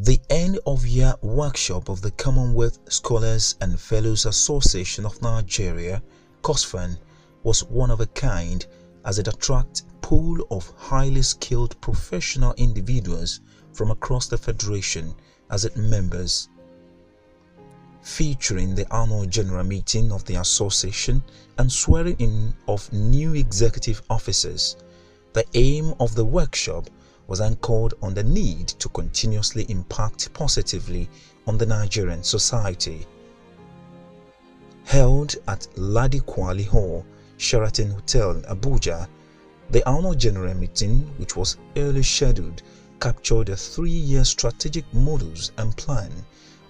The end-of-year workshop of the Commonwealth Scholars and Fellows Association of Nigeria, Cosfan, was one of a kind as it attracted a pool of highly skilled professional individuals from across the Federation as its members. Featuring the annual general meeting of the association and swearing in of new executive officers, the aim of the workshop was anchored on the need to continuously impact positively on the Nigerian society. Held at Ladi Kwali Hall, Sheraton Hotel, Abuja, the annual general meeting, which was early scheduled, captured a 3-year strategic models and plan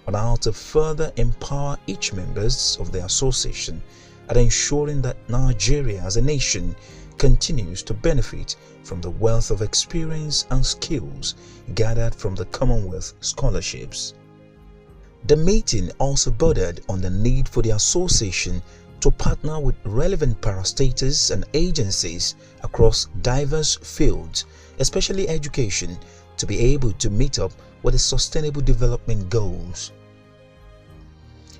on how to further empower each members of the association and ensuring that Nigeria as a nation continues to benefit from the wealth of experience and skills gathered from the Commonwealth scholarships. The meeting also bordered on the need for the association to partner with relevant parastatals and agencies across diverse fields, especially education, to be able to meet up with the Sustainable Development Goals.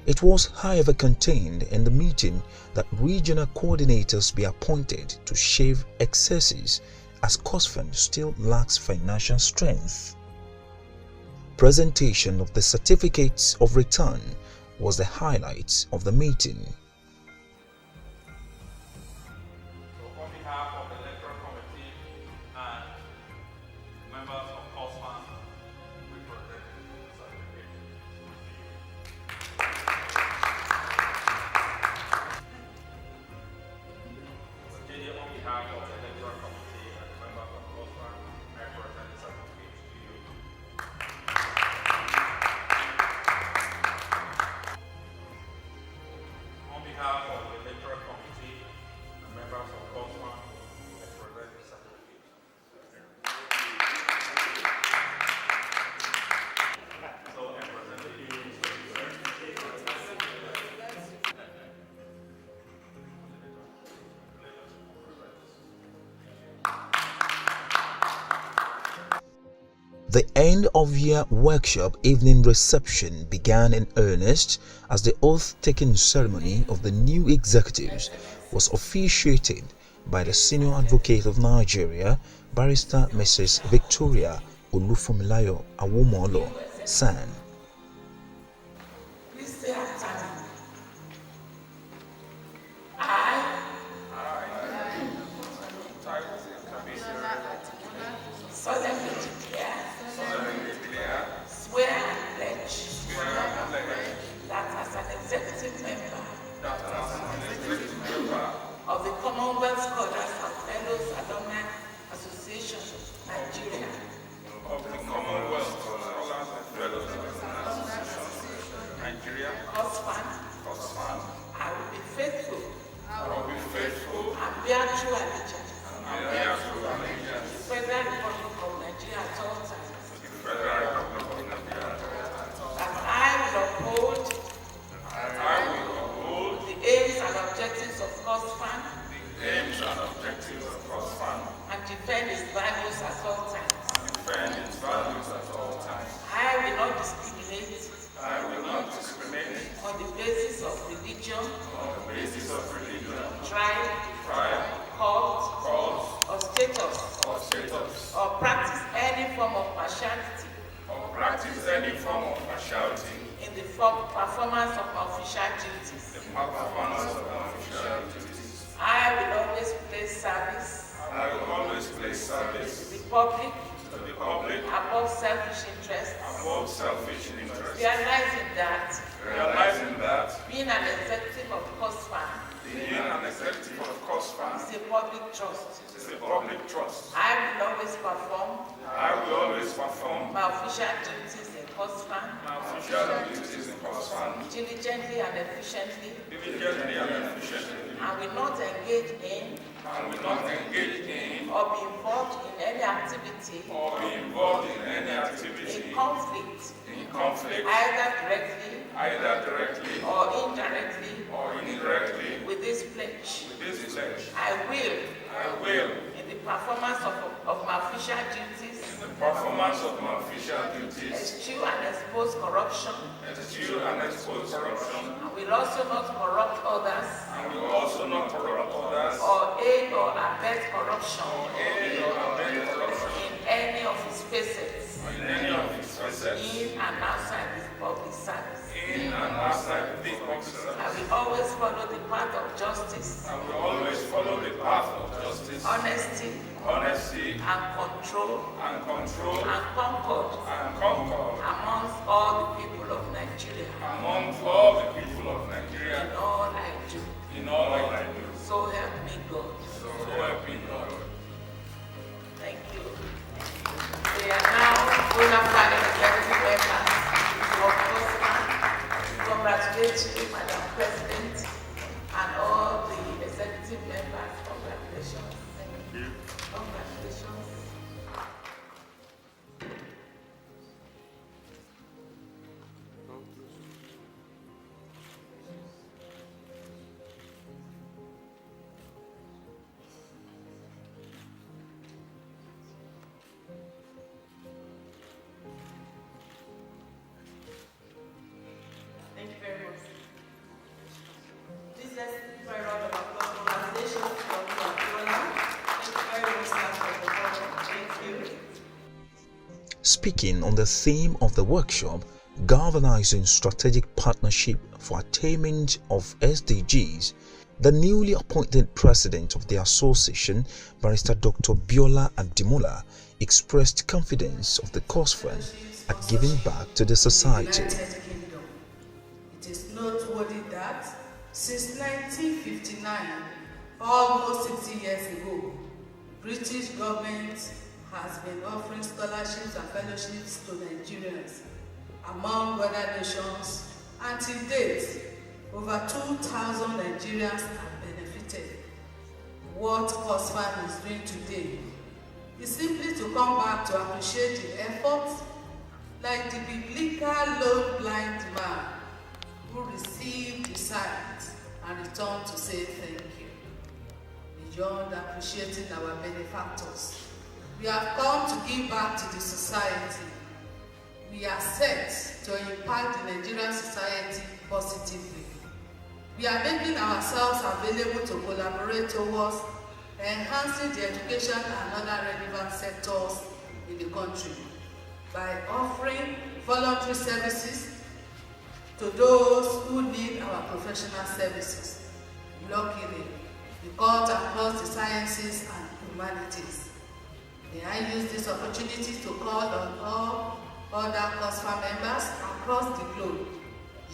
It was, however, contained in the meeting that regional coordinators be appointed to shave excesses as Cosfan still lacks financial strength. Presentation of the certificates of return was the highlight of the meeting. So on behalf of the electoral committee and members of Cosfan, we present the certificate. On behalf of the electoral committee and members of Cosfan, I present the certificate to you. On behalf of the electoral committee and members of Cosfan, I present the certificate. So I present to you. The end-of-year workshop evening reception began in earnest as the oath-taking ceremony of the new executives was officiated by the Senior Advocate of Nigeria, Barrister Mrs. Victoria Olufunmilayo Awomolo, SAN. Of the Commonwealth Scholars and Fellows Alumni Association, Nigeria. Of the Commonwealth Scholars and Fellows Association, Nigeria. Cosfan. I will be faithful. And bear true allegiance. To the Federal Republic of Nigeria at all times. That I will uphold the aims and objectives of Cosfan. And defend its values at all times. I will not discriminate. On the basis of religion. Tribe. Cult. Or status. Or practice any form of partiality. In the performance of my official duties. I will always place service. To the public. Above selfish interests. Realizing that. Being an executive of Cosfan. Is a public trust. I will always perform. My official duties in Cosfan. Diligently and efficiently. And will not engage in. Or be involved in any activity. In conflict. Either directly. Or indirectly. With this pledge. I will. In the performance of my official duties. the performance of my official duties, eschew and expose corruption, and will also not corrupt others, or aid or abet corruption in any of his facets, in and outside his public service. I will always follow the path of justice, honesty, and control, and concord amongst all the people of Nigeria. In all I do. So help me God. Thank you. We are now bona fide executive members of Cosfan. Congratulate you, Madam President, and all the executive members. Congratulations. Thank you. Congratulations. Thank you very much. Please let's give a round of applause. Congratulations to Dr. Adimula. Thank you very much, sir, for the honor. Thank you. Speaking on the theme of the workshop, Galvanizing Strategic Partnership for Attainment of SDGs, the newly appointed president of the association, Barrister Dr. Biola Adimula, expressed confidence of the Cosfan at giving back to the society. United Kingdom. It is noteworthy that since 1959, almost 60 years ago, British government has been offering scholarships and fellowships to Nigerians among other nations, and to date, over 2,000 Nigerians have benefited. What Cosfan is doing today is simply to come back to appreciate the efforts, like the biblical lone blind man who received the sight and returned to say thank you. Beyond appreciating our benefactors, we have come to give back to the society. We are set to impact the Nigerian society positively. We are making ourselves available to collaborate towards enhancing the education and other relevant sectors in the country by offering voluntary services to those who need our professional services. Luckily, we cut across the sciences and humanities. May I use this opportunity to call on all other Cosfan members across the globe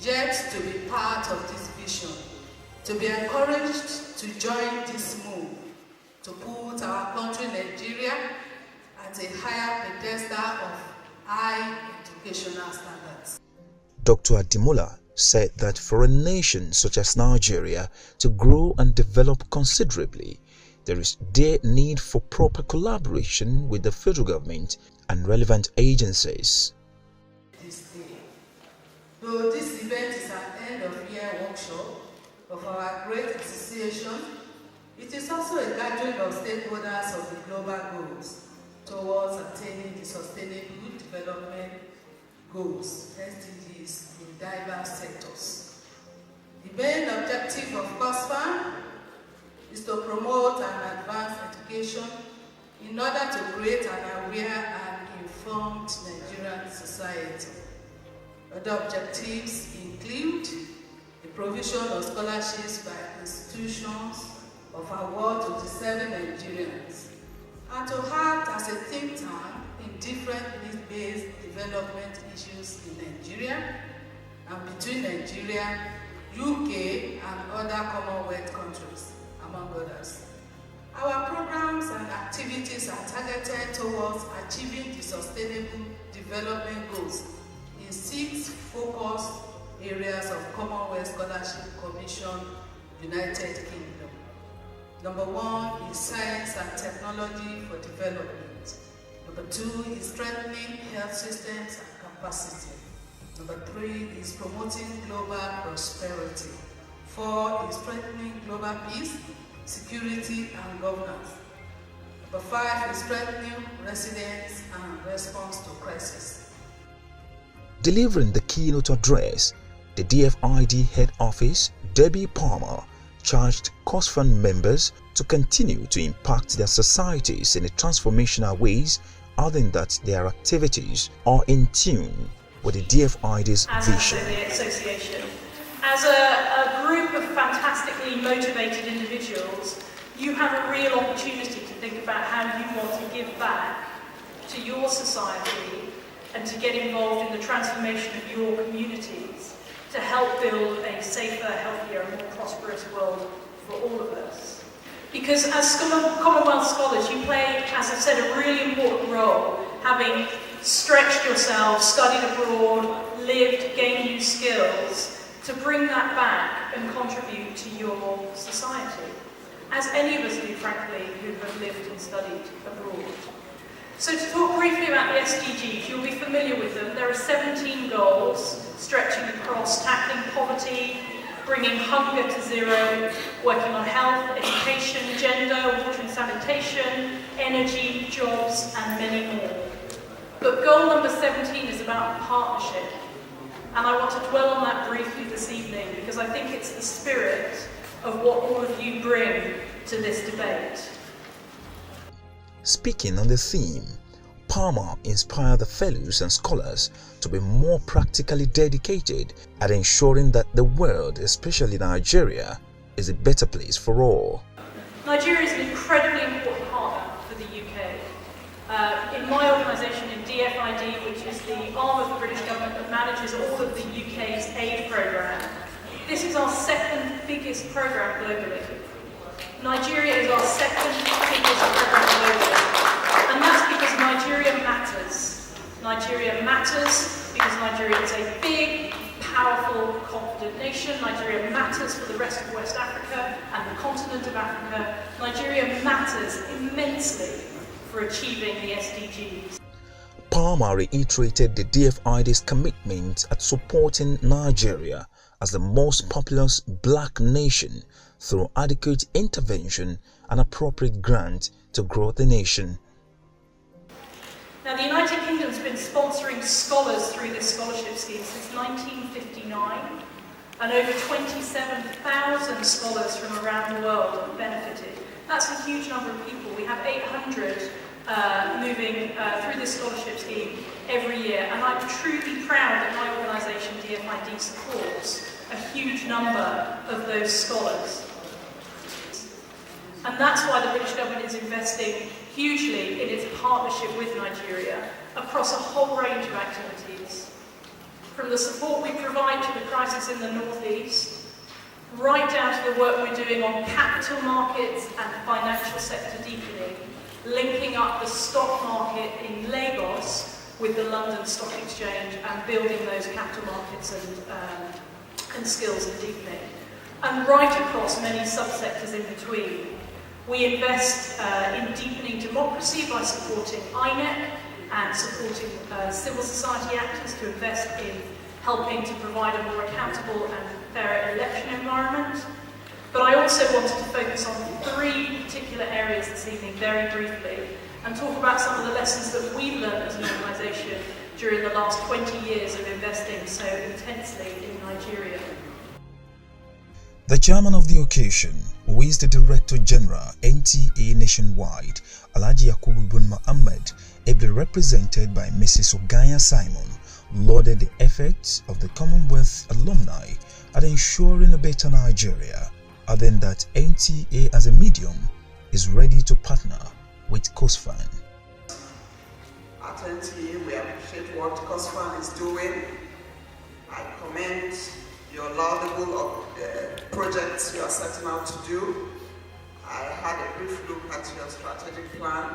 yet to be part of this vision, to be encouraged to join this move, to put our country, Nigeria, at a higher pedestal of high educational standards. Dr. Adimula said that for a nation such as Nigeria to grow and develop considerably, there is dire need for proper collaboration with the federal government and relevant agencies. Though this event is an end-of-year workshop of our great association, it is also a gathering of stakeholders of the global goals towards attaining the Sustainable Development Goals, SDGs, in diverse sectors. The main objective of Cosfan is to promote and advance education in order to create an aware and informed Nigerian society. Other objectives include the provision of scholarships by institutions of award to deserving Nigerians, and to act as a think tank in different needs-based development issues in Nigeria and between Nigeria, UK, and other Commonwealth countries, among others. Our programs and activities are targeted towards achieving the Sustainable Development Goals in 6 focus areas of Commonwealth Scholarship Commission, United Kingdom. Number 1 is science and technology for development. Number 2 is strengthening health systems and capacity. Number 3 is promoting global prosperity. 4 is strengthening global peace, security, and governance. Number 5 is strengthening resilience and response to crisis. Delivering the keynote address, the DFID head office, Debbie Palmer, charged Cosfan members to continue to impact their societies in a transformational ways, other than that their activities are in tune with the DFID's vision. As the association, as a group of fantastically motivated individuals, you have a real opportunity to think about how you want to give back to your society and to get involved in the transformation of your communities to help build a safer, healthier and more prosperous world for all of us. Because as Commonwealth scholars, you play, as I said, a really important role, having stretched yourselves, studied abroad, lived, gained new skills, to bring that back and contribute to your society, as any of us do, frankly, who have lived and studied abroad. So to talk briefly about the SDGs, you'll be familiar with them. There are 17 goals stretching across tackling poverty, bringing hunger to zero, working on health, education, gender, water and sanitation, energy, jobs, and many more. But goal number 17 is about partnership. And I want to dwell on that briefly this evening because I think it's the spirit of what all of you bring to this debate. Speaking on the theme, Palmer inspired the fellows and scholars to be more practically dedicated at ensuring that the world, especially Nigeria, is a better place for all. Nigeria is an incredibly important partner for the UK. In my organisation, in DFID, which is the arm of the British government that manages all of the UK's aid programme, this is our second biggest programme globally. Nigeria is our second biggest programme globally. And that's because Nigeria matters. Nigeria matters because Nigeria is a big, powerful, confident nation. Nigeria matters for the rest of West Africa and the continent of Africa. Nigeria matters immensely for achieving the SDGs. Palmer reiterated the DFID's commitment at supporting Nigeria as the most populous black nation through adequate intervention and appropriate grant to grow the nation. Now, the United Kingdom's been sponsoring scholars through this scholarship scheme since 1959, and over 27,000 scholars from around the world have benefited. That's a huge number of people. We have 800 moving through this scholarship scheme every year, and I'm truly proud that my organisation, DFID, supports a huge number of those scholars. And that's why the British government is investing hugely in its partnership with Nigeria across a whole range of activities. From the support we provide to the crisis in the northeast, right down to the work we're doing on capital markets and financial sector deepening, linking up the stock market in Lagos with the London Stock Exchange and building those capital markets and skills and deepening. And right across many subsectors in between. We invest in deepening democracy by supporting INEC and supporting civil society actors to invest in helping to provide a more accountable and fairer election environment. But I also wanted to focus on 3 particular areas this evening very briefly and talk about some of the lessons that we've learned as an organisation during the last 20 years of investing so intensely in Nigeria. The chairman of the occasion, who is the Director General NTA Nationwide, Alhaji Yakubu Bin Muhammad, ably represented by Mrs. Ogaya Simon, lauded the efforts of the Commonwealth alumni at ensuring a better Nigeria, other than that NTA as a medium is ready to partner with Cosfan. At NTA, we appreciate what Cosfan is doing. I commend your laudable projects you are setting out to do. I had a brief look at your strategic plan,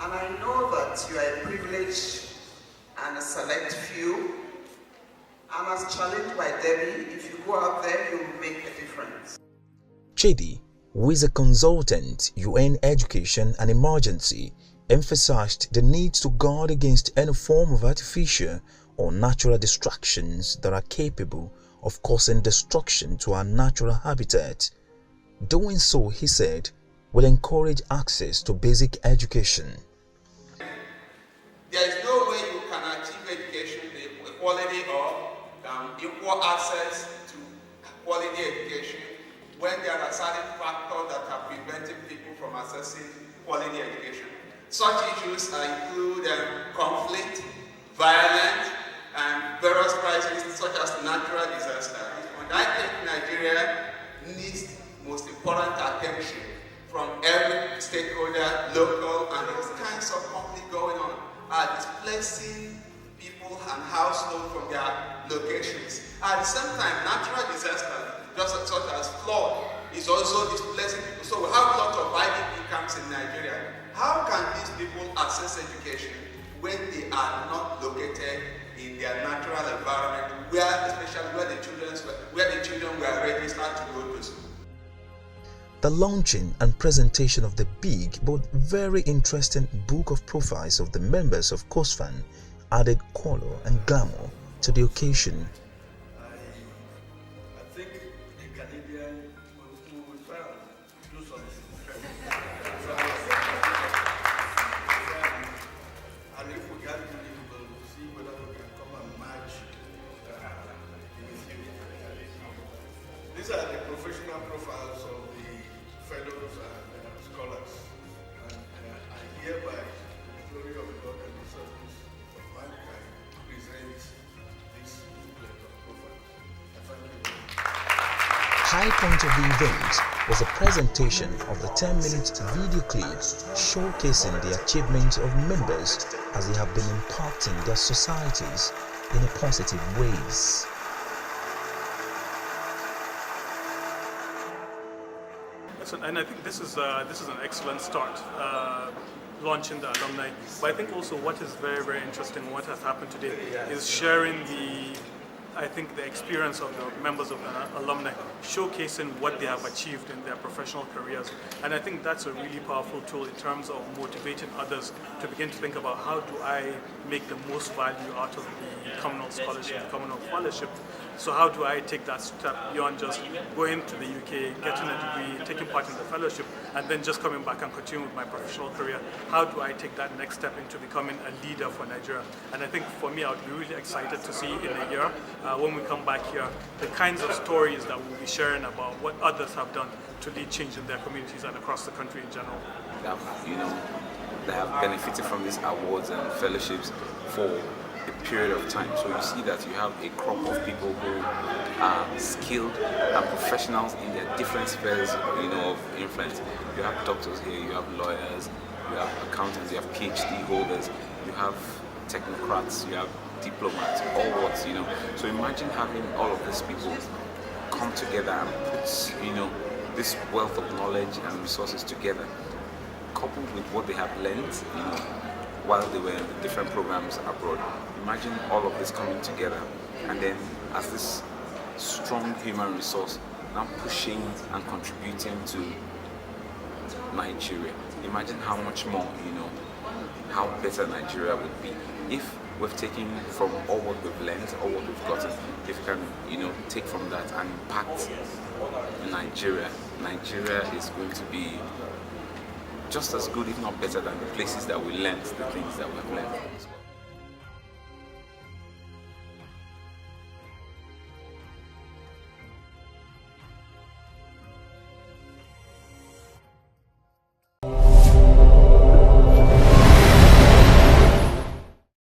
and I know that you are a privileged and a select few. And as challenged by Debbie, if you go out there, you will make a difference. Chidi, who is a consultant, UN Education and Emergency, emphasized the need to guard against any form of artificial or natural distractions that are capable of causing destruction to our natural habitat. Doing so, he said, will encourage access to basic education. There is no way you can achieve education, equality or equal access to quality education when there are certain factors that are preventing people from accessing quality education. Such issues include conflict, violence, and various crises such as natural disasters. And I think Nigeria needs most important attention from every stakeholder, local, and those kinds of conflict going on are displacing people and households from their locations. At the same time, natural disasters, just such as flood, is also displacing people. So we have a lot of IDP camps in Nigeria. How can these people access education when they are not located in their natural environment, especially where the children were registered to go to school? The launching and presentation of the big but very interesting book of profiles of the members of Cosfan added color and glamour to the occasion. I think a Canadian will try to do something. And if we get to it, we'll see whether we can come and match with you. These are the professional profiles of the fellows and scholars. And I hereby, the glory of God and the service of mankind, present this booklet of profiles. I thank you very much. High point of the event was a presentation of the 10-minute video clip showcasing the achievements of members as they have been impacting their societies in a positive ways. And I think this is an excellent start, launching the alumni. But I think also what is very, very interesting, what has happened today, is sharing the experience of the members of the alumni, showcasing what they have achieved in their professional careers. And I think that's a really powerful tool in terms of motivating others to begin to think about how do I make the most value out of the Commonwealth Scholarship, the Commonwealth Fellowship. So how do I take that step beyond just going to the UK, getting a degree, taking part in the fellowship, and then just coming back and continuing with my professional career? How do I take that next step into becoming a leader for Nigeria? And I think for me, I would be really excited to see in a year, when we come back here, the kinds of stories that we'll be sharing about what others have done to lead change in their communities and across the country in general. They have benefited from these awards and fellowships for a period of time. So you see that you have a crop of people who are skilled and professionals in their different spheres, of influence. You have doctors here, you have lawyers, you have accountants, you have PhD holders, you have technocrats, you have diplomats, all what. So imagine having all of these people come together and put, this wealth of knowledge and resources together, coupled with what they have learned, while they were in the different programs abroad. Imagine all of this coming together, and then as this strong human resource now pushing and contributing to Nigeria. Imagine how much more, how better Nigeria would be if we've taken from all what we've learned, all what we've gotten, if we can, take from that and impact Nigeria. Nigeria is going to be just as good, if not better, than the places that we learned, the things that we've learned.